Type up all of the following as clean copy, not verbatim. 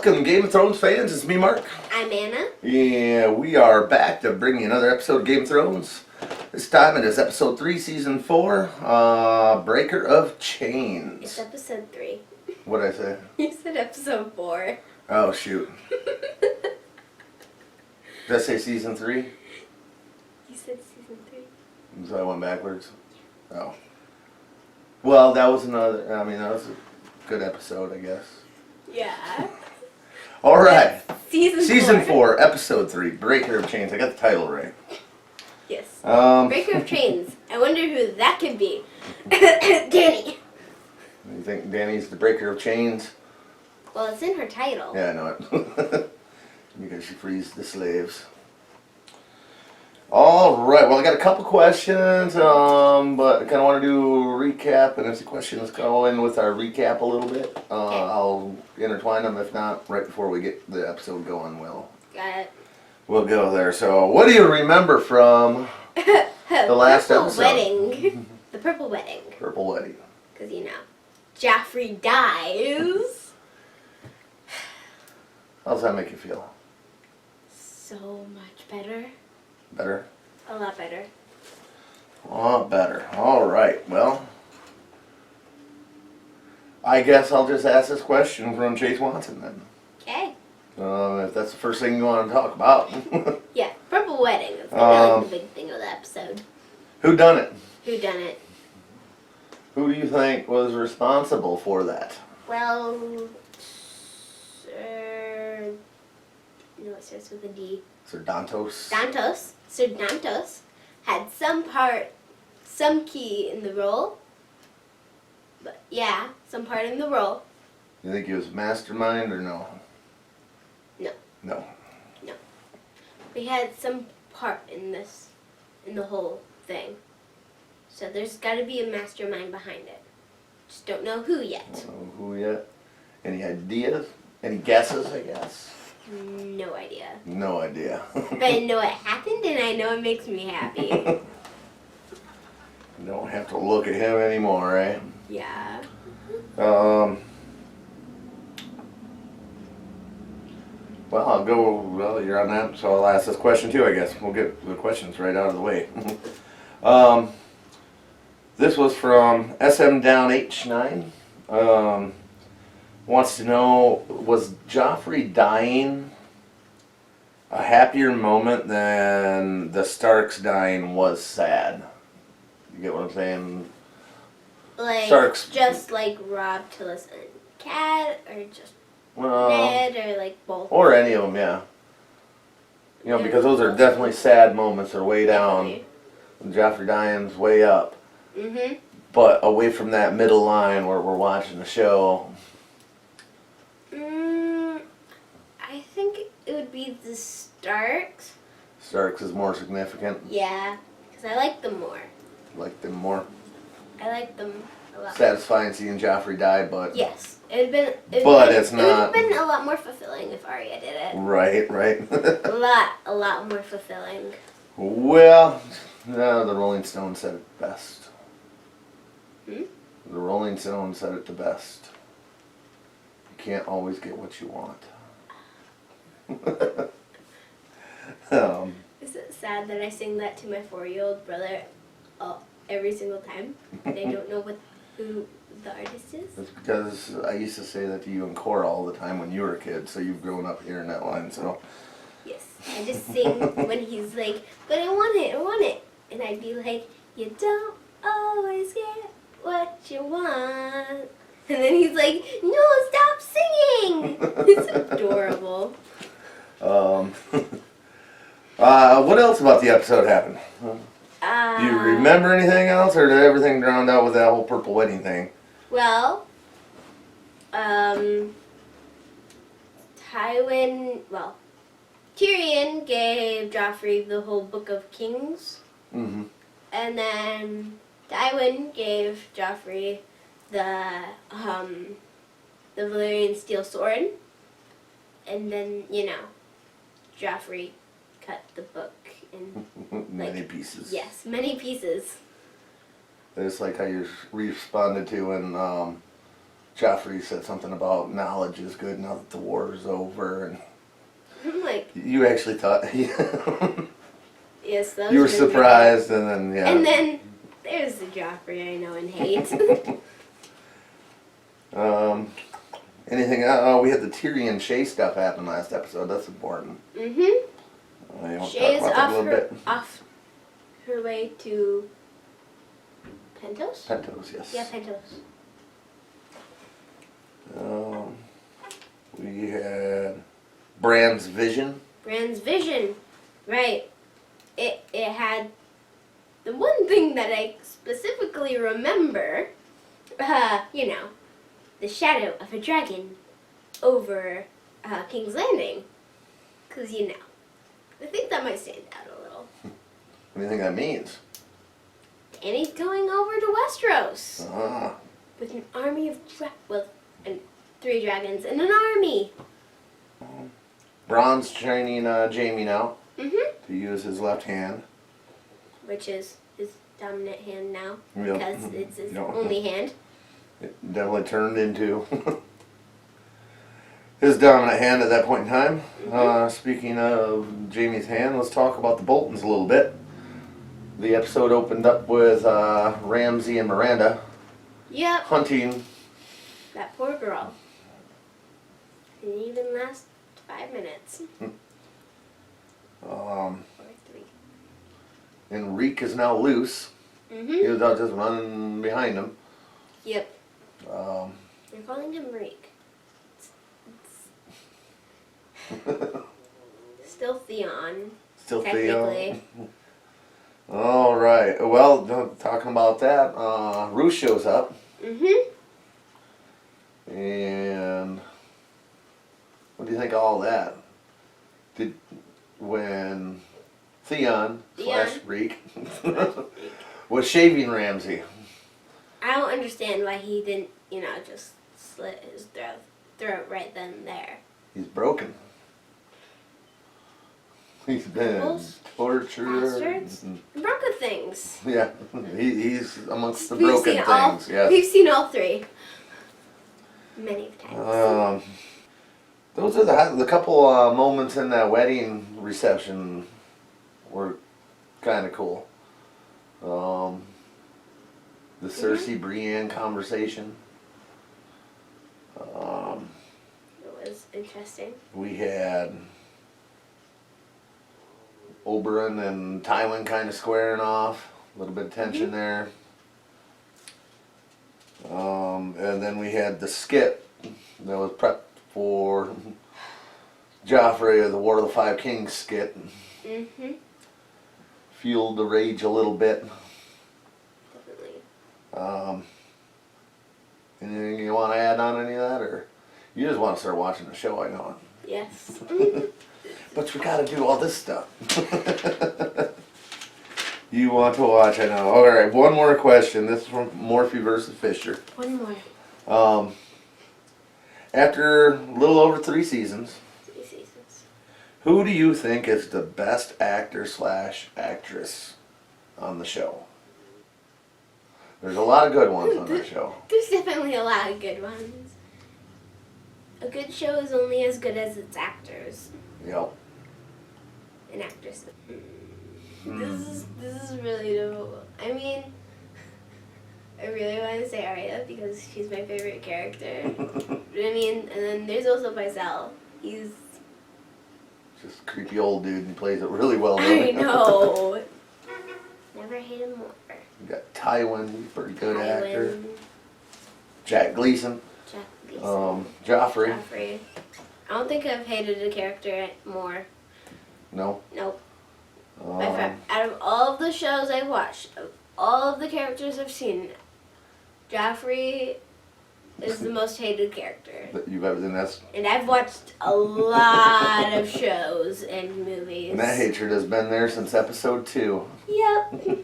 Welcome, Game of Thrones fans. It's me, Mark. I'm Anna. Yeah, we are back to bring you another episode of Game of Thrones. This time it is episode 3, season 4, Breaker of Chains. It's episode 3. What'd I say? You said episode 4. Oh, shoot. Did I say season 3? You said season 3. So I went backwards? Oh. Well, that was that was a good episode, I guess. Yeah. All right. Season 4, episode 3, Breaker of Chains. I got the title right. Yes. Breaker of Chains. I wonder who that could be. Danny. You think Danny's the Breaker of Chains? Well, it's in her title. Yeah, I know it. Because she frees the slaves. All right. Well, I got a couple questions, but I kind of want to do a recap, and as the questions go in with our recap a little bit, I'll intertwine them. If not, right before we get the episode going, Got it. we'll go there. So, what do you remember from the last Purple episode? Wedding. The Purple Wedding. Purple Wedding. Because, Joffrey dies. How does that make you feel? So much better. Better? A lot better. A lot better. All right. Well, I guess I'll just ask this question from Chase Watson then. Okay. If that's the first thing you want to talk about. Yeah, Purple Wedding. That's kind of the big thing of the episode. Who done it? Who done it? Who do you think was responsible for that? Well, Sir... No, it starts with a D. Sir Dantos? Dantos. Sir Dantos had some key in the role. But yeah, some part in the role. You think he was mastermind or no? No. No. No. But he had some part in the whole thing. So there's got to be a mastermind behind it. Just don't know who yet. Don't know who yet? Any ideas? Any guesses, I guess? No idea. No idea. But I know it happened and I know it makes me happy. You don't have to look at him anymore, right? Yeah. Well, I'll go, well, you're on that, so I'll ask this question too, I guess. We'll get the questions right out of the way. This was from SM Down H9. Wants to know, was Joffrey dying a happier moment than the Starks dying was sad? You get what I'm saying? Like, Starks. just like Rob, Tillis, and Cat, or just Well, Ned, or like both. or any of them, yeah. Because those are definitely sad moments. They're way down. And Joffrey dying's way up. Mm-hmm. But away from that middle line where we're watching the show. I think it would be the Starks. Starks is more significant. Yeah, because I like them more. Like them more. I like them a lot. Satisfying seeing Joffrey die, but... Yes. It would have been a lot more fulfilling if Arya did it. Right. A lot more fulfilling. Well, no, the Rolling Stones said it best. Hmm? The Rolling Stones said it the best. You can't always get what you want. Is it sad that I sing that to my 4-year-old brother every single time? And I don't know who the artist is? It's because I used to say that to you in Cora all the time when you were a kid, so you've grown up hearing that line, so... Yes. I just sing when he's like, but I want it. And I'd be like, you don't always get what you want. And then he's like, no, stop singing! It's adorable. What else about the episode happened? Do you remember anything else, or did everything drowned out with that whole Purple Wedding thing? Well, Tyrion gave Joffrey the whole Book of Kings. Mm-hmm. And then Tywin gave Joffrey the Valyrian steel sword. And then, Joffrey cut the book in many pieces. Yes, many pieces. It's like how you responded to when Joffrey said something about knowledge is good now that the war is over, and I'm like, you actually thought yes, that was you were good. surprised, and then yeah. And then there's the Joffrey I know and hate. Anything? Oh, we had the Tyrion Shay stuff happen last episode. That's important. Mhm. You want to Shay is talk about that a little bit? off her way to Pentos. Pentos, yes. Yeah, Pentos. We had Bran's vision. Bran's vision, right? It had the one thing that I specifically remember. You know, the shadow of a dragon over King's Landing. 'Cause you know, I think that might stand out a little. What do you think that means? Danny's going over to Westeros Ah, with an army of and 3 dragons and an army. Bron's training Jamie now Mhm. to use his left hand. Which is his dominant hand now Yep. because it's his Yep. only hand. It definitely turned into his dominant hand at that point in time. Speaking of Jamie's hand, let's talk about the Boltons a little bit. The episode opened up with Ramsay and Miranda Yep. hunting. That poor girl. Didn't even last 5 minutes. Or 3. And Reek is now loose. He Mhm. was out just running behind him. Yep. Um, They're calling him Reek. Still Theon. Still Technically. Theo. All right. Well, talking about that, Ruth shows up, Mhm. and what do you think of all that? When Theon slash Reek was shaving Ramsay? I don't understand why he didn't, just slit his throat right then and there. He's broken. He's been Rebels? tortured. Bastards? Broken things. Yeah, he's amongst the We've broken seen all. things. Yes. We've seen all 3. Many times. Those are the couple moments in that wedding reception were kind of cool. The Cersei Brienne conversation. It was interesting. We had Oberyn and Tywin kind of squaring off. A little bit of tension there. And then we had the skit that was prepped for Joffrey, the War of the Five Kings skit. Mhm. Fueled the rage a little bit. Definitely. Anything you want to add on any of that, or you just want to start watching the show? I know. Yes. But we got to do all this stuff. You want to watch? I know. All right. One more question. This is from Morphy versus Fisher. One more. After a little over 3 seasons, 3 seasons. who do you think is the best actor slash actress on the show? There's a lot of good ones on that show. There's definitely a lot of good ones. A good show is only as good as its actors Yep. and actresses. This is really difficult. I mean, I really want to say Arya because she's my favorite character. But I mean, and then there's also Pycelle. He's Just a creepy old dude, and he plays it really well. I know. Never hate him more. You got Tywin, he's a pretty good actor. Tywin, Jack Gleason. Jack Gleason, Joffrey. Joffrey. I don't think I've hated a character more. No. Nope. Out of all of the shows I've watched, of all of the characters I've seen, Joffrey is the most hated character. That you've ever, and that's. And I've watched a lot of shows and movies. And that hatred has been there since episode 2. Yep.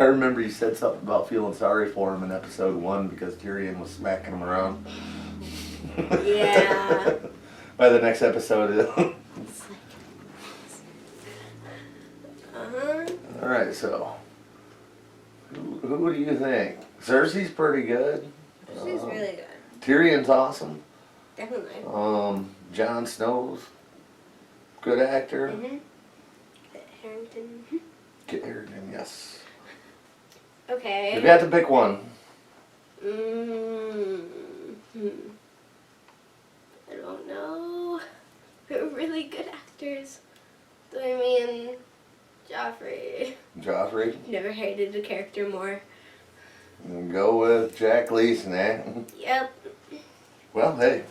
I remember you said something about feeling sorry for him in episode 1 because Tyrion was smacking him around. Yeah. By the next episode. It's like, uh-huh. Alright, so. Who do you think? Cersei's pretty good. She's really good. Tyrion's awesome. Definitely. Jon Snow's good actor. Mm-hmm. Harrington. Kit Harington, yes. Okay. You got to pick one. I don't know. They're really good actors. Demi and Joffrey. Joffrey. Never hated the character more. Go with Jack Leeson, eh? Yep. Well, hey,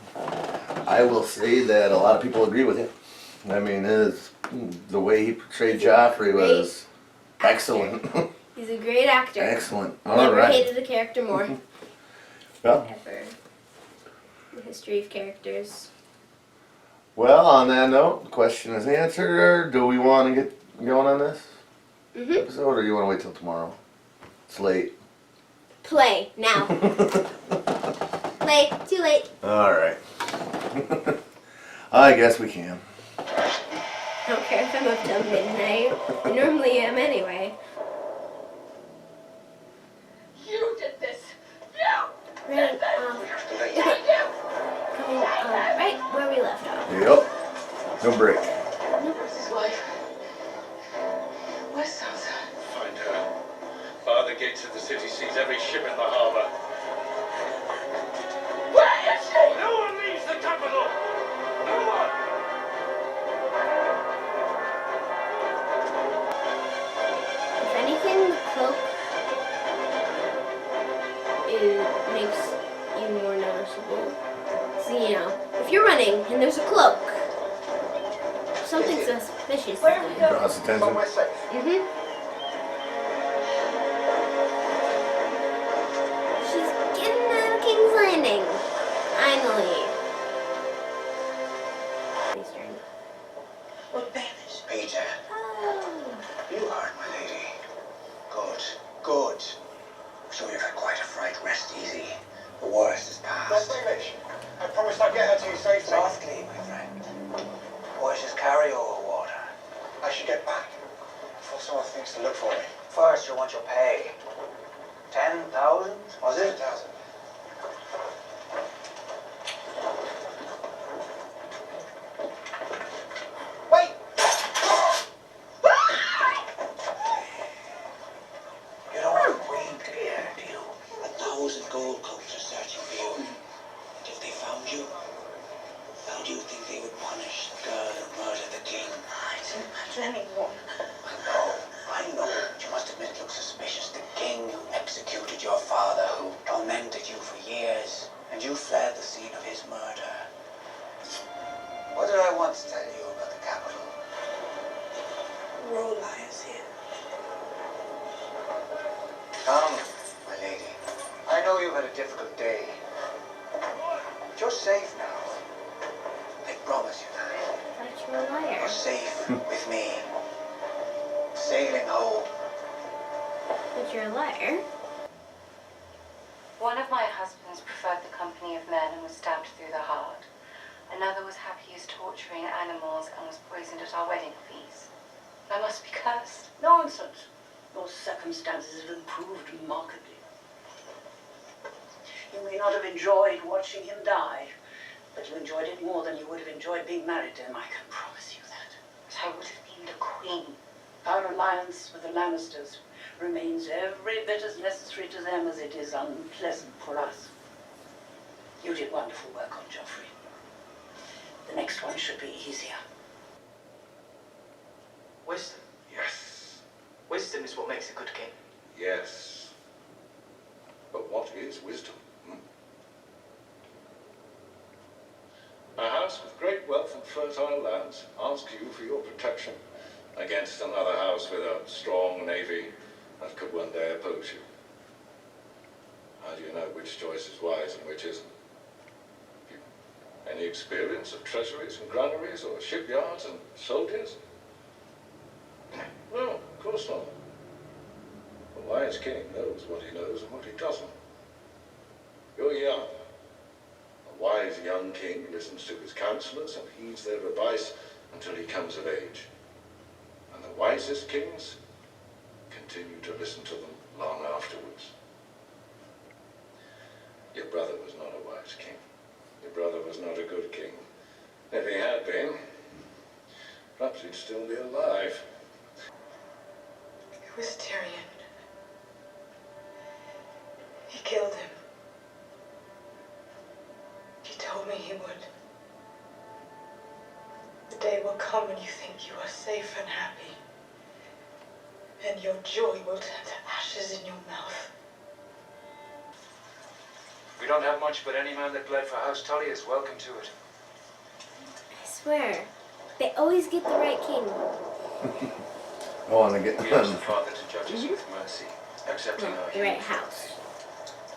I will say that a lot of people agree with you. I mean, the way he portrayed Joffrey was excellent. He's a great actor. Excellent. All Never right. hated the character more. Well, Ever. The history of characters. well, on that note, the question is answered. Do we want to get going on this episode, or do you want to wait till tomorrow? It's late. Play now. Play. Too late. All right. I guess we can. I don't care if I'm up till midnight. I normally am anyway. You did this. You. Right. Coming right where we left off. Yep. No break. Where's his wife? Where's Sansa? Find her. Bar the gates of the city sees every ship in the harbor. Where is she? No one leaves the capital! No one! If anything, the cloak makes you more noticeable. So, you know, if you're running and there's a cloak, something suspicious. Where are we going? Draws attention. Somewhere safe. She's getting out of King's Landing. Finally. His turn. What banished? Peter, Oh. you heard my lady. Good, good. So you've had quite a fright. Rest easy. The worst is Not past. English. I promised I'd get her to you safely. Softly, my friend. Horses carry over water. I should get back. Before someone thinks to look for me. First, you want your pay. 10,000, was it? 10,000. Wait! You don't want the Queen to hear, do you? 1,000 gold coats are searching for you. And if they found you, how do you think they would punish the girl who murdered the king? I didn't hurt anyone. I know. But you must admit it looks suspicious. The king who executed your father, who tormented you for years, and you fled the scene of his murder. What did I once tell you about the capital? Roll liars here. Come, my lady. I know you've had a difficult day. But you're safe now. I promise you that. But you're a liar. You're safe with me. Sailing home. But you're a liar. One of my husbands preferred the company of men and was stabbed through the heart. Another was happiest torturing animals and was poisoned at our wedding feast. I must be cursed. Nonsense. Your circumstances have improved markedly. You may not have enjoyed watching him die, but you enjoyed it more than you would have enjoyed being married to him. I can promise you that. But I would have been the queen. Our alliance with the Lannisters remains every bit as necessary to them as it is unpleasant for us. You did wonderful work on Joffrey. The next one should be easier. Wisdom. Yes. Wisdom is what makes a good king. Yes. But what is wisdom? A house with great wealth and fertile lands asks you for your protection against another house with a strong navy that could one day oppose you. How do you know which choice is wise and which isn't? Any experience of treasuries and granaries or shipyards and soldiers? No, of course not. A wise king knows what he knows and what he doesn't. You're young. A wise young king listens to his counselors and heeds their advice until he comes of age. And the wisest kings continue to listen to them long afterwards. Your brother was not a wise king. Your brother was not a good king. If he had been, perhaps he'd still be alive. It was Tyrion. He killed him. He told me he would. The day will come when you think you are safe and happy, and your joy will turn to ashes in your mouth. We don't have much, but any man that bled for House Tully is welcome to it. I swear, they always get the right king. I want to get We ask the Father to judge us with mercy, accepting Well, our the right human house. failings.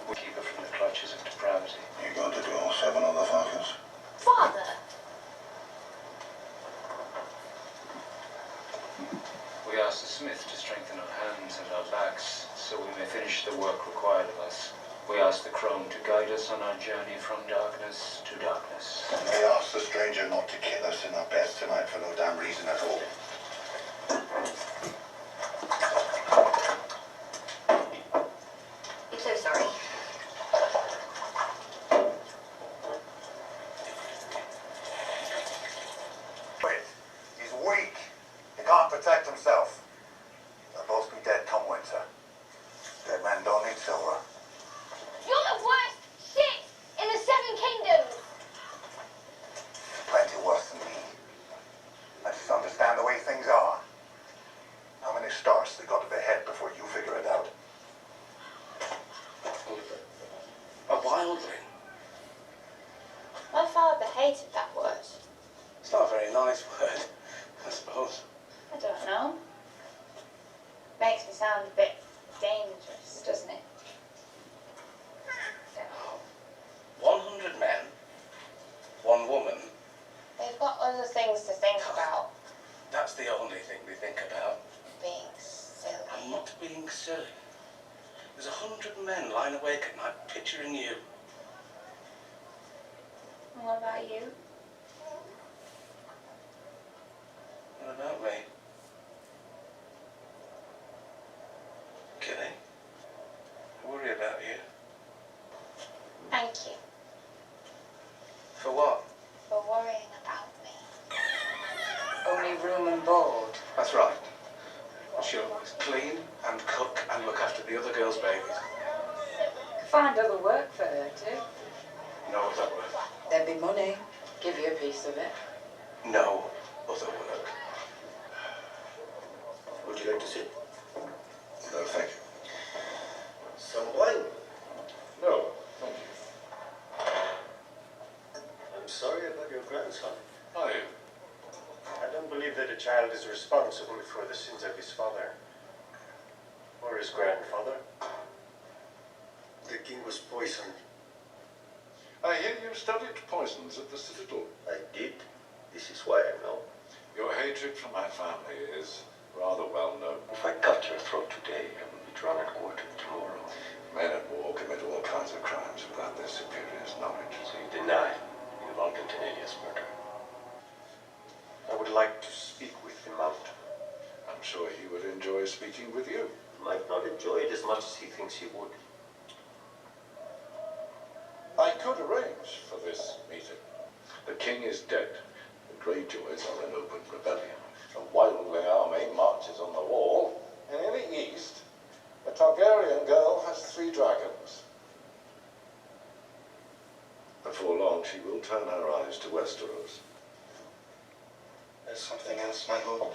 We keep her from the clutches of depravity. You going to do all 7 other fuckers? Father! We ask the smith to strengthen our hands and our backs, so we may finish the work required of us. We ask the crone to guide us on our journey from darkness to darkness. We ask the stranger not to kill us in our beds tonight for no damn reason at all. I'm so sorry. Wait, he's weak. He can't protect himself. They'll both be dead come winter. Dead men don't need silver. You're the worst shit in the Seven Kingdoms! Plenty worse than me. I just understand the way things are. How many stars they got to behead before you figure it out? A wildling. My father hated that word. It's not a very nice word, I suppose. I don't know. Makes me sound a bit dangerous, doesn't it? 100 men, 1 woman. They've got other things to think about. That's the only thing they think about. Being silly. I'm not being silly. There's 100 men lying awake at night picturing you. And what about you? What about me? Killy, I worry about you. Thank you For what? for worrying about me. Only room and board. That's right. She'll clean and cook and look after the other girls' babies. Find other work for her too. No other work. There'd be money. Give you a piece of it. No other work. Would you like to sit? No, thank you. Some wine? No, thank you. I'm sorry about your grandson. Are you? I don't believe that a child is responsible for the sins of his father or his grandfather. The king was poisoned. I hear you studied poisons at the Citadel. I did. This is why I know. Your hatred for my family is rather well known. If I cut your throat today, I will be drawn and quartered tomorrow. Men at war commit all kinds of crimes without their superiors' knowledge. So you deny you involved in Tenelia's murder? I would like to speak with the Mount. I'm sure he would enjoy speaking with you. Might not enjoy it as much as he thinks he would. I could arrange for this meeting. The king is dead. The Greyjoys are in open rebellion. A wildling army marches on the wall. And in the east, a Targaryen girl has 3 dragons. Before long, she will turn her eyes to Westeros. There's something else, my lord.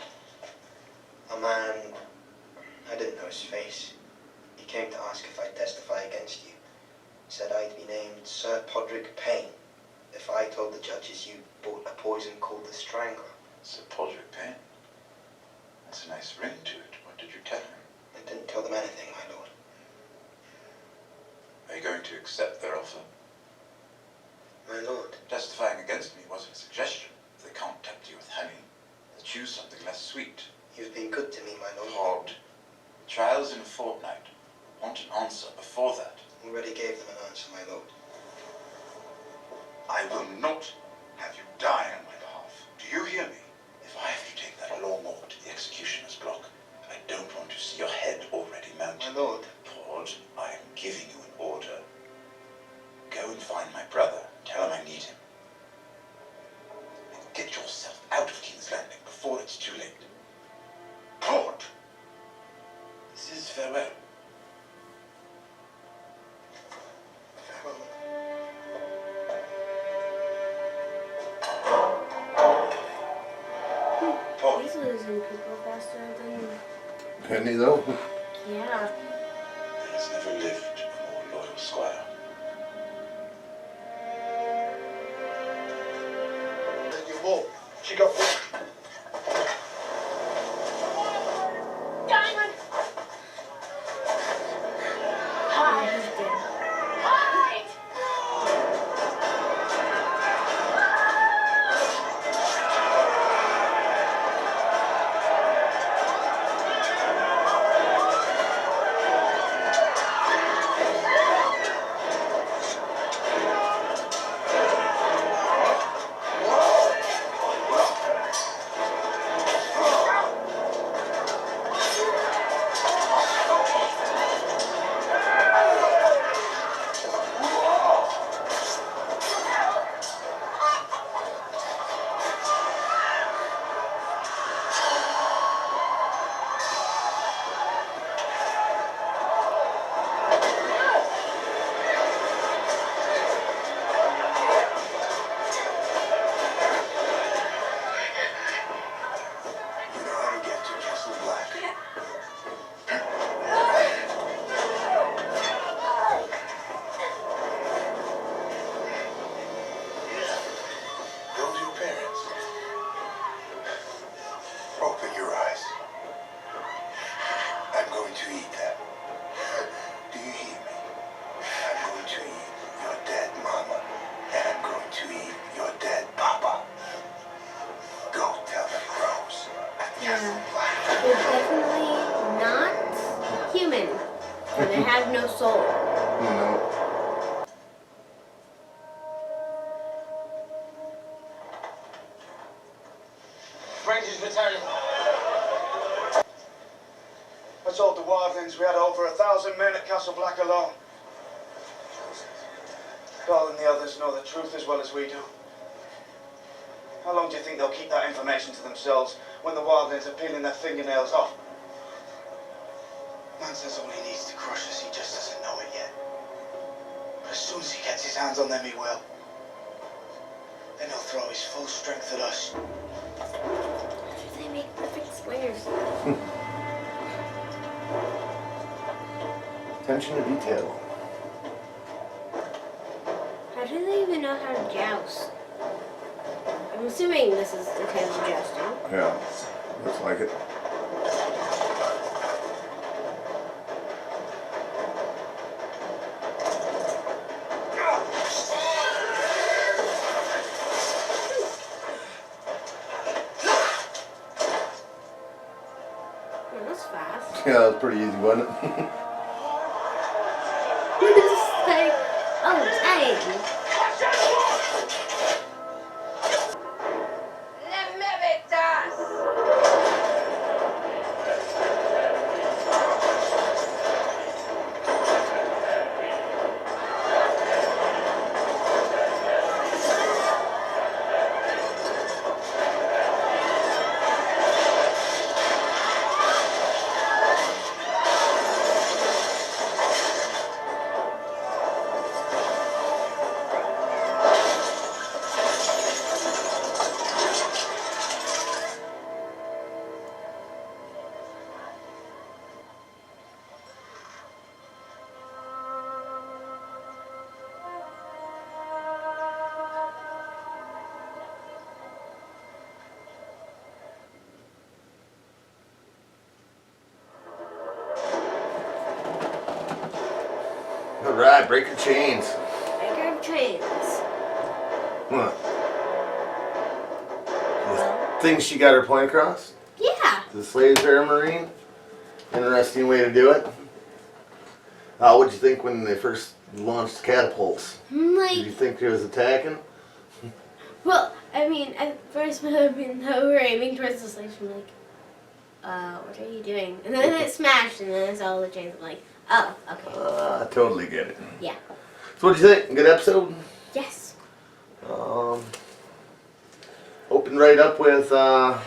A man, I didn't know his face. He came to ask if I'd testify against you. Said I'd be named Sir Podrick Payne if I told the judges you bought a poison called the Strangler. Sir Podrick Payne? That's a nice ring to it. What did you tell him? I didn't tell them anything, my lord. Are you going to accept their offer? My lord. Testifying against me was a suggestion. If they can't tempt you with honey, they'll choose something less sweet. You've been good to me, my lord. Lord, the trial's in a fortnight. I want an answer before that. Already gave them an answer, my lord. I will not have you die on my behalf. Do you hear me? If I have to take that lawmore to the executioner's block, I don't want to see your head already mounted. My lord. Lord, I am giving you an order. find my brother. Tell him I need him. And get yourself out of King's Landing before it's too late. Port! This is farewell. Port. He's losing people faster than. Penny though. Yeah. There has never lived a more loyal squire. You won't. She got one. Diamond! Oh, he's dead. Hide! You know how to get to Castle Black. Go to your parents. Open your eyes. I'm going to eat them. Do you hear me? I'm going to eat your dead mama, and I'm going to eat your dead papa. Go tell the crows at Castle Black. They're definitely not human. And they have no soul. No. Rangers returning. I told the wildlings we had over 1,000 men at Castle Black alone. Carl and the others know the truth as well as we do. How long do you think they'll keep that information to themselves when the wildlings are peeling their fingernails off? Man says all he needs to crush us, he just doesn't know it yet. But as soon as he gets his hands on them, he will. Then he'll throw his full strength at us. They make perfect squares. Attention to detail. How do they even know how to joust? I'm assuming this is the kind of jousting. Yeah. Looks like it. Oh, that's fast. Yeah, that was pretty easy, wasn't it? It's like, oh, dang. Alright, break your chains. Breaker of trains. Huh. The thing she got her point across? Yeah. The slaves are a marine. Interesting way to do it. What'd you think when they first launched catapults? Did you Like, think they was attacking? well, I mean, at first when we were aiming towards the slaves, I'm like, what are you doing? And then it smashed, and then I saw all the chains. I'm like, oh, okay. I totally get it. Yeah. So what'd you think? Good episode? Yes. Opened right up with, Right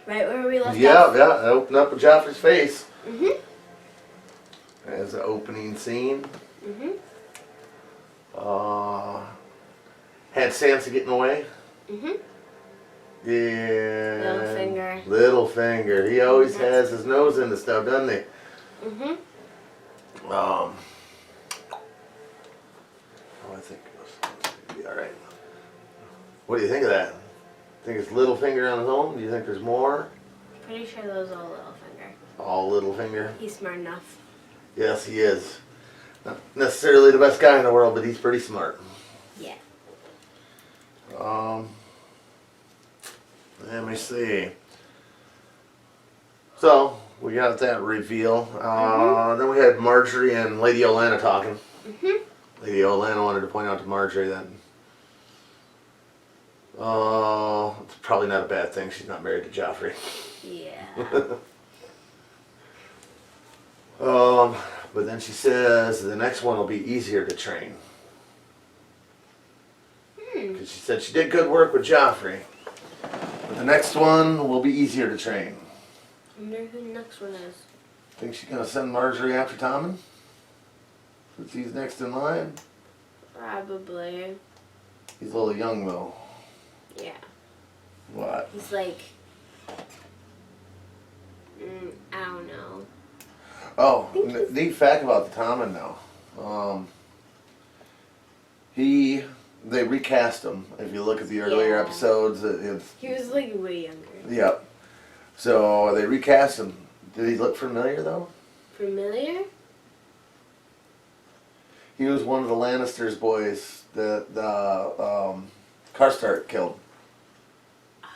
where we left yeah, off. yeah, opened up with Joffrey's face Mhm. as the opening scene. Mhm. Had Sansa getting away. Mhm. Yeah. Littlefinger. Littlefinger. He always has his nose into stuff, doesn't he? Mhm. Oh, I think it'll be all right. What do you think of that? Think it's Littlefinger on his own? Do you think there's more? Pretty sure those all Littlefinger. All Littlefinger? He's smart enough. Yes, he is. Not necessarily the best guy in the world, but he's pretty smart. Yeah. Let me see. So, we got that reveal. Then we had Marjorie and Lady Olenna talking. Mhm. Lady Olenna wanted to point out to Marjorie that it's probably not a bad thing she's not married to Joffrey. Yeah. But then she says the next one will be easier to train. Because she said she did good work with Joffrey. But the next one will be easier to train. I wonder who the next one is. Think she's going to send Marjorie after Tommen? Since he's next in line? Probably. He's a little young though. Yeah. What? He's like, I don't know. Oh, neat fact about the Tommen now. They recast him. If you look at the earlier episodes, He was like way younger. Yep. So they recast him. Did he look familiar though? Familiar? He was one of the Lannisters' boys that Karstark killed.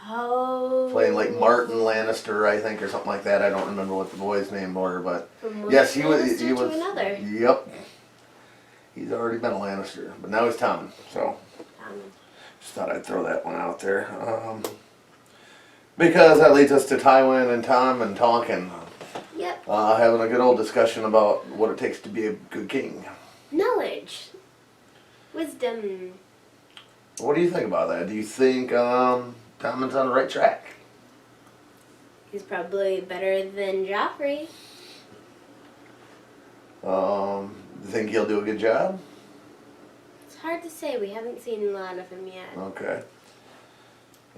Oh. Playing like Martin Lannister, I think, or something like that. I don't remember what the boy's name were, but From one yes, he was. Lannister He was. to another. Yep. He's already been a Lannister, but now he's Tommen. So just thought I'd throw that one out there, because that leads us to Tywin and Tom and talking. Yep. Having a good old discussion about what it takes to be a good king. Knowledge. Wisdom. What do you think about that? Do you think Tommen's on the right track? He's probably better than Joffrey. Do you think he'll do a good job? It's hard to say. We haven't seen a lot of him yet. Okay.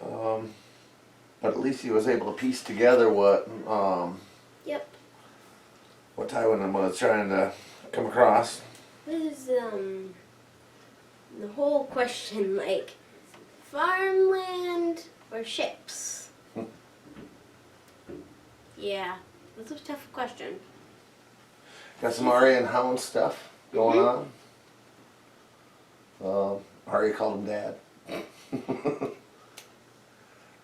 But at least he was able to piece together what Yep. what Tywin was trying to come across. This is the whole question, like, farmland or ships? Yeah, that's a tough question. Got some Arya and Hound stuff going on. Arya called him Dad.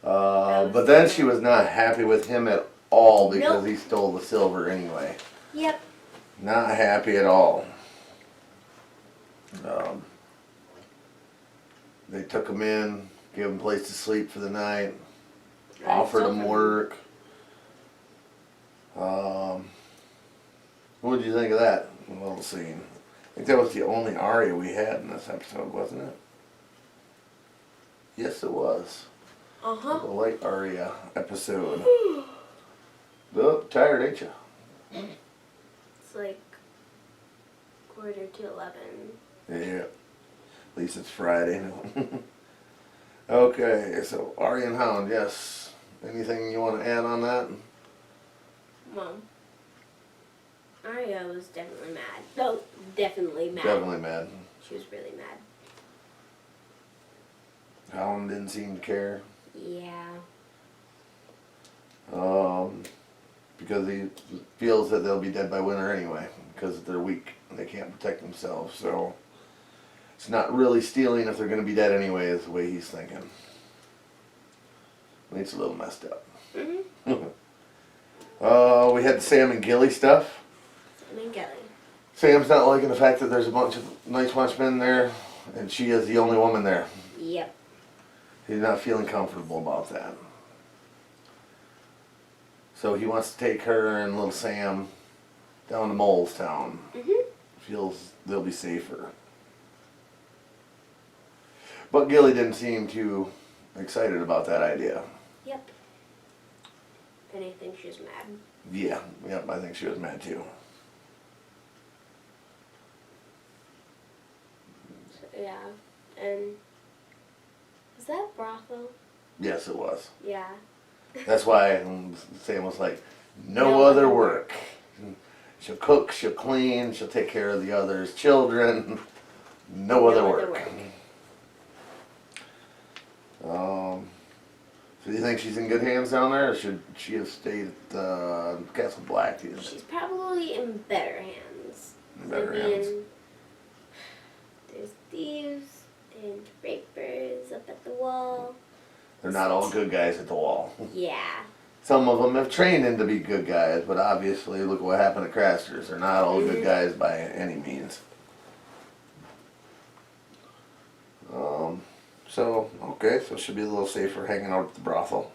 But then she was not happy with him at all because he stole the silver anyway. Yep. Not happy at all. They took him in, gave him a place to sleep for the night, offered him work. What did you think of that little scene? I think that was the only Arya we had in this episode, wasn't it? Yes, it was. Uh-huh. The light Arya episode. Oh, tired, ain't you? It's like 11:45. Yeah. At least it's Friday. Okay, so Arya and Hound, yes. Anything you want to add on that? Well, Arya was definitely mad. No, definitely mad. Definitely mad. She was really mad. Hound didn't seem to care. Yeah. Because he feels that they'll be dead by winter anyway, because they're weak and they can't protect themselves. So it's not really stealing if they're going to be dead anyway, is the way he's thinking. It's a little messed up. We had the Sam and Gilly stuff. Sam and Gilly. Sam's not liking the fact that there's a bunch of Night's Watchmen there, and she is the only woman there. Yep. He's not feeling comfortable about that. So he wants to take her and little Sam down to Molestown. Feels they'll be safer. But Gilly didn't seem too excited about that idea. Yep. And I think she was mad. Yeah, yep, I think she was mad too. So, yeah. And was that brothel? Yes, it was. Yeah. That's why Sam was like, no No other other work. She'll cook, she'll clean, she'll take care of the others' children. No other work. So do you think she's in good hands down there, or should she have stayed at Castle Black? Do you think? She's probably in better hands. In better I hands. mean, there's thieves and rapers up at the wall. They're not all good guys at the wall. Yeah. Some of them have trained in to be good guys, but obviously look what happened at Craster's. They're not all good guys by any means. So, okay, so it should be a little safer hanging out at the brothel.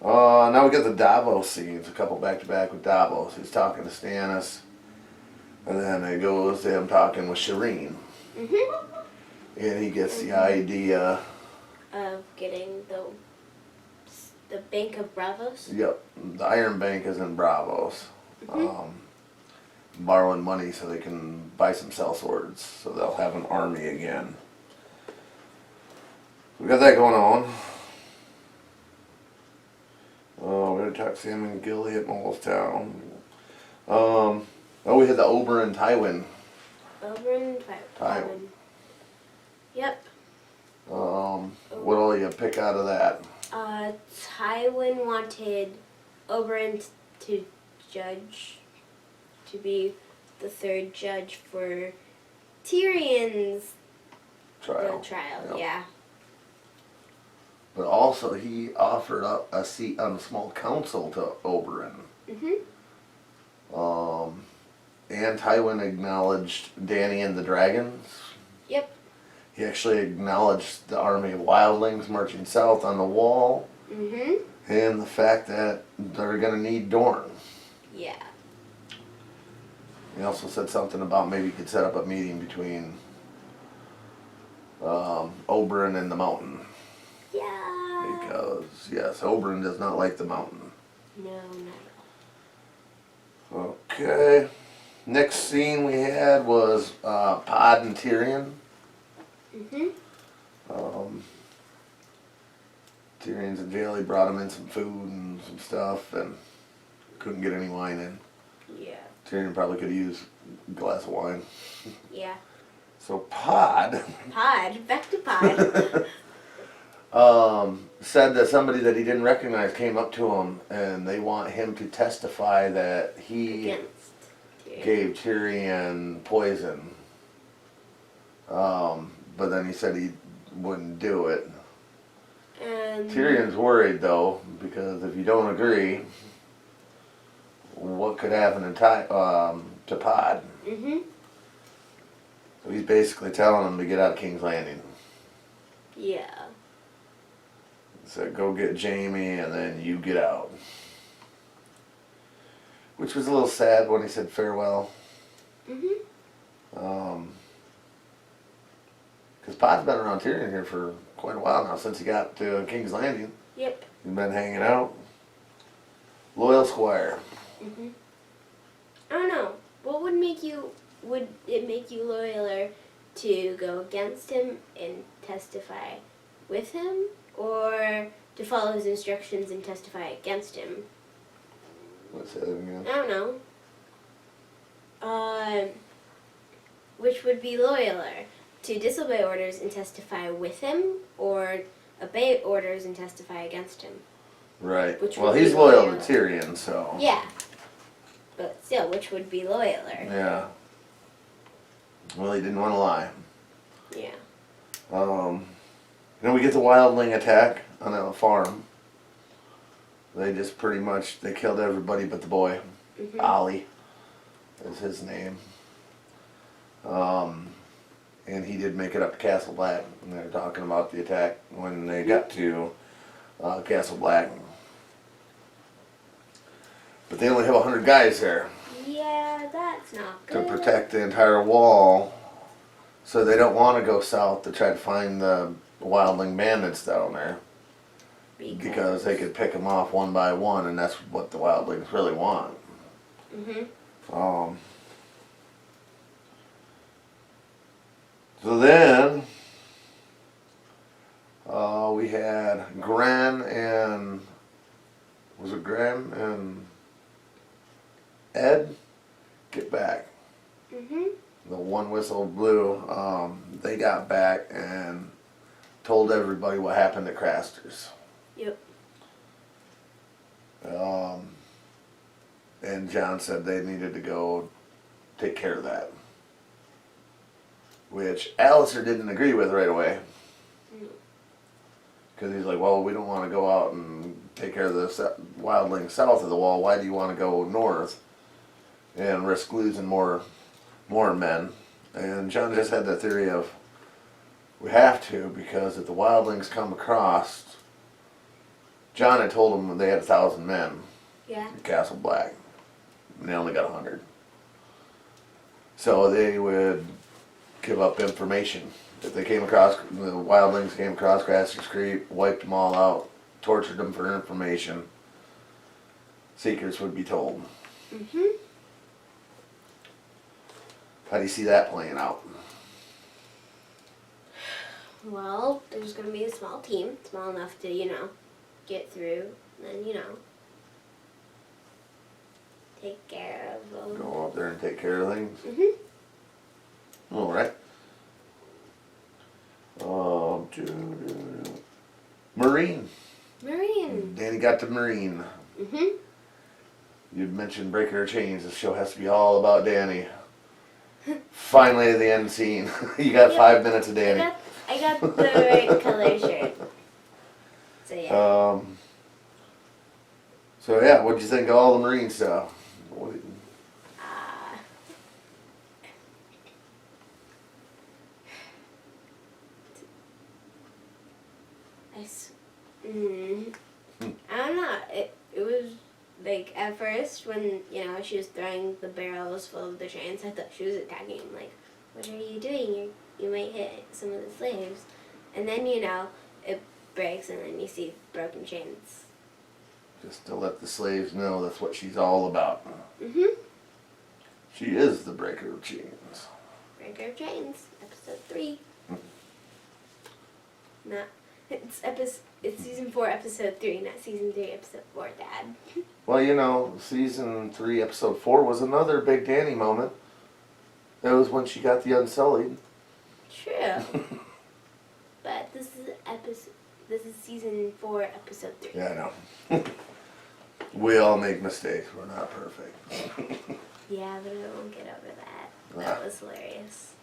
Now we got the Davos scenes, a couple back to back with Davos. He's talking to Stannis, and then it goes to him talking with Shireen. And he gets the idea Of getting the Bank of Bravos. Yep, the Iron Bank is in Bravos. Borrowing money so they can buy some sellswords, so they'll have an army again. We got that going on. We're gonna talk Sam and Gilly at Molestown. We had the Oberyn Tywin. Oberyn Tywin. Yep. What all you pick out of that? Tywin wanted Oberyn to be the third judge for Tyrion's Trial. Yep. Yeah. But also he offered up a seat on the small council to Oberyn. And Tywin acknowledged Dany and the dragons. Yep. He actually acknowledged the army of wildlings marching south on the wall. And the fact that they're going to need Dorne. Yeah. He also said something about maybe he could set up a meeting between Oberyn and the Mountain. Yeah. Because, yes, Oberyn does not like the Mountain. No, not at all. Okay. Next scene we had was Pod and Tyrion. Tyrion's in jail. He brought him in some food and some stuff, and couldn't get any wine in. Yeah. Tyrion probably could use a glass of wine. Yeah. So Pod Back to Pod. said that somebody that he didn't recognize came up to him, and they want him to testify that he Against Tyrion. gave Tyrion poison. But then he said he wouldn't do it. And Tyrion's worried though, because if you don't agree, what could happen to Pod? So he's basically telling him to get out of King's Landing. Yeah. He said, go get Jamie and then you get out. Which was a little sad when he said farewell. Because Pod's been around Tyrion here for quite a while now, since he got to King's Landing. Yep. He's been hanging out. Loyal squire. I don't know. What would it make you loyaler to go against him and testify with him, or to follow his instructions and testify against him? Let's say that again. I don't know. Which would be loyaler? To disobey orders and testify with him, or obey orders and testify against him? Right. Which Well, would he's be loyal to loyal. Tyrion, so. Yeah. But still, which would be loyaler? Yeah. Well, he didn't want to lie. Yeah. Then we get the wildling attack on a farm. They just pretty much, they killed everybody but the boy. Ollie is his name. And he did make it up to Castle Black, and they were talking about the attack when they got to Castle Black. But they only have 100 guys there Yeah, that's not to good. protect the entire wall. So they don't want to go south to try to find the wildling bandits down there. Because they could pick them off one by one, and that's what the wildlings really want. So then, we had Gran and, was it Gran and Ed get back. The one whistle blew. They got back and told everybody what happened at Craster's. Yep. And John said they needed to go take care of that. Which Alistair didn't agree with right away. Because he's like, well, we don't want to go out and take care of the wildlings south of the wall. Why do you want to go north and risk losing more men? And John just had the theory of, we have to, because if the wildlings come across, John had told them they had 1,000 men Yeah. in Castle Black, and they only got 100. So they would give up information. If they came across, the wildlings came across Craster's Creek, wiped them all out, tortured them for information, secrets would be told. How do you see that playing out? Well, there's going to be a small team, small enough to, get through, and then, take care of them. Go up there and take care of things? All right. Marine. Danny got the Marine. You mentioned Breaking Her Chains. This show has to be all about Danny. Finally, the end scene. You got 5 minutes of Danny. I got the right color shirt. So yeah. So yeah, what'd you think of all the Marine stuff? I don't know. It was like at first when she was throwing the barrels full of the chains, I thought she was attacking him. Like, what are you doing? You might hit some of the slaves, and then it breaks, and then you see broken chains. Just to let the slaves know that's what she's all about. She is the breaker of chains. Breaker of Chains, episode 3. It's season 4, episode 3, not season 3, episode 4, Dad. Well, season 3, episode 4 was another big Danny moment. That was when she got the Unsullied. True. But this is season 4, episode 3. Yeah, I know. We all make mistakes. We're not perfect. Yeah, but I won't get over that. That was hilarious.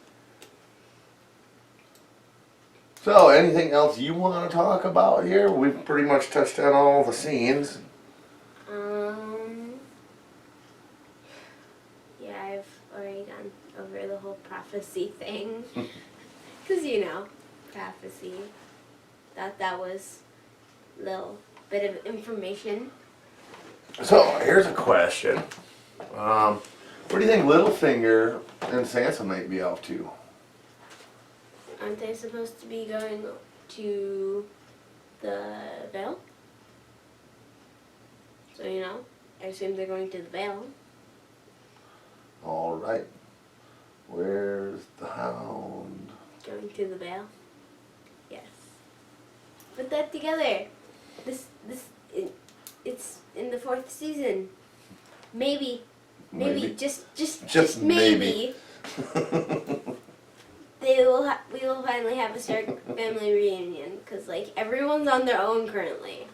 So, anything else you want to talk about here? We've pretty much touched on all the scenes. Yeah, I've already gone over the whole prophecy thing. Because, prophecy. That was a little bit of information. So, here's a question. Where do you think Littlefinger and Sansa might be off to? Aren't they supposed to be going to the Vale? So, I assume they're going to the Vale. All right. Where's the Hound? Going to the Vale? Yes. Put that together. It's in the 4th season. Maybe. Just maybe. We will finally have a Stark family reunion, because everyone's on their own currently.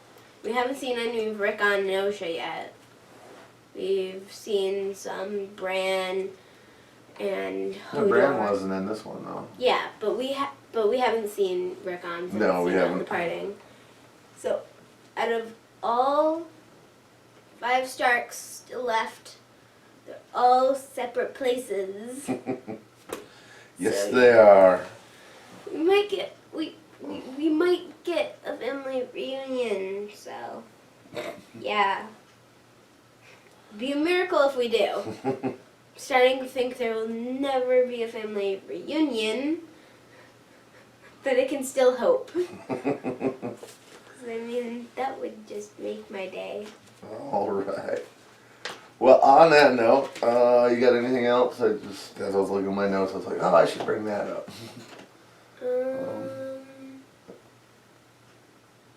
We haven't seen any of Rickon and Osha yet. We've seen some Bran and No, Bran wasn't in this one though. Yeah, but we haven't seen Rickon since No, we haven't. the parting. So, out of all 5 Starks still left, they're all separate places. Yes, so, they are. We might get a family reunion. So, yeah, be a miracle if we do. starting to think there will never be a family reunion, but I can still hope. 'Cause, I mean, that would just make my day. All right. Well, on that note, you got anything else? As I was looking at my notes, I was like, oh, I should bring that up.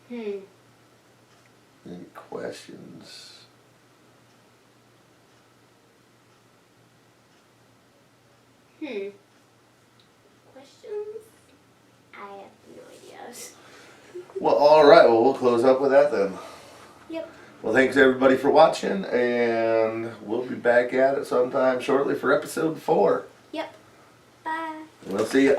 Any questions? Questions? I have no ideas. Well, all right. Well, we'll close up with that then. Yep. Well, thanks everybody for watching, and we'll be back at it sometime shortly for episode 4. Yep. Bye. We'll see you.